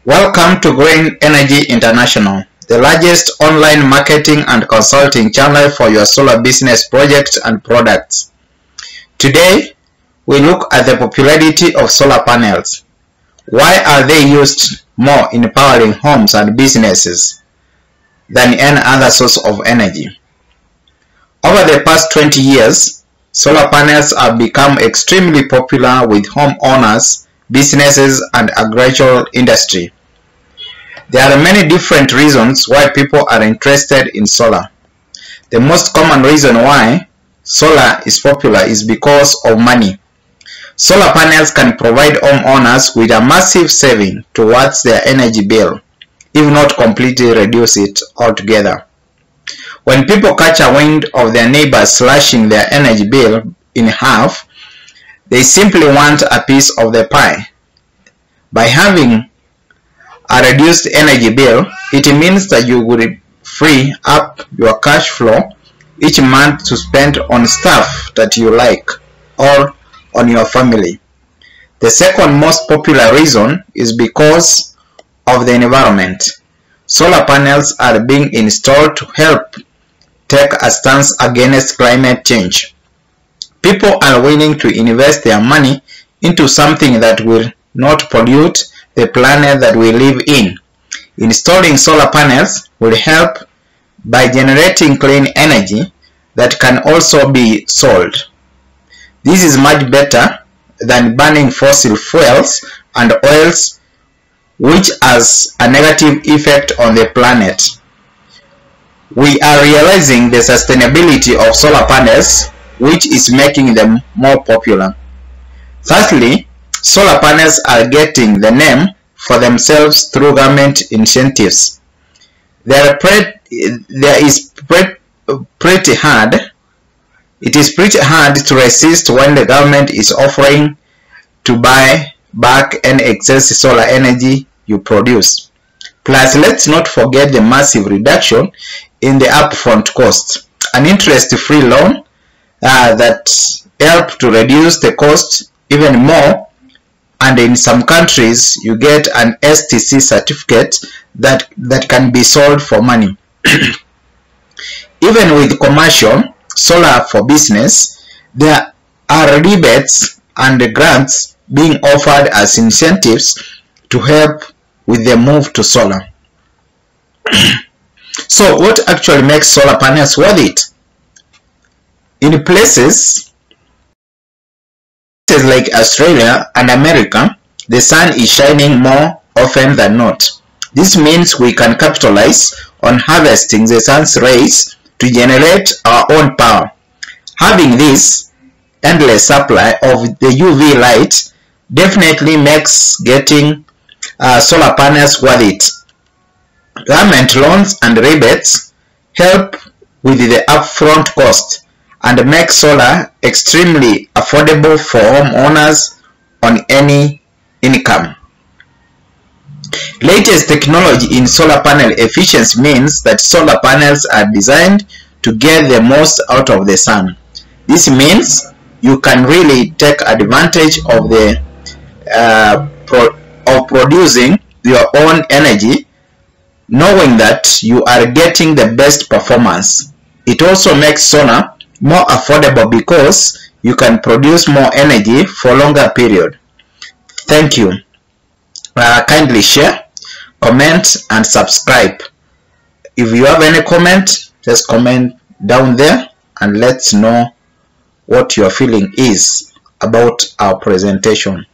Welcome to Green Energy International, the largest online marketing and consulting channel for your solar business projects and products. Today, we look at the popularity of solar panels. Why are they used more in powering homes and businesses than any other source of energy? Over the past 20 years, solar panels have become extremely popular with homeowners, businesses, and agricultural industry. There are many different reasons why people are interested in solar. The most common reason why solar is popular is because of money. Solar panels can provide homeowners with a massive saving towards their energy bill, if not completely reduce it altogether. When people catch a wind of their neighbors slashing their energy bill in half, they simply want a piece of the pie. By having a reduced energy bill, it means that you would free up your cash flow each month to spend on stuff that you like or on your family. The second most popular reason is because of the environment. Solar panels are being installed to help take a stance against climate change. People are willing to invest their money into something that will not pollute the planet that we live in. Installing solar panels will help by generating clean energy that can also be sold. This is much better than burning fossil fuels and oils, which has a negative effect on the planet. We are realizing the sustainability of solar panels, which is making them more popular. Thirdly, solar panels are getting the name for themselves through government incentives. It is pretty hard to resist when the government is offering to buy back any excess solar energy you produce. Plus, let's not forget the massive reduction in the upfront cost. An interest-free loan that helps to reduce the cost even more, and in some countries you get an STC certificate that can be sold for money. Even with commercial solar for business, there are rebates and grants being offered as incentives to help with the move to solar. So what actually makes solar panels worth it? In places like Australia and America, the sun is shining more often than not. This means we can capitalize on harvesting the sun's rays to generate our own power. Having this endless supply of the UV light definitely makes getting solar panels worth it. Government loans and rebates help with the upfront cost and make solar extremely affordable for homeowners on any income. Latest technology in solar panel efficiency means that solar panels are designed to get the most out of the sun. This means you can really take advantage of the producing your own energy, knowing that you are getting the best performance. It also makes solar more affordable because you can produce more energy for longer period. Thank you. Kindly share, comment, and subscribe. If you have any comment, just comment down there and let's know what your feeling is about our presentation.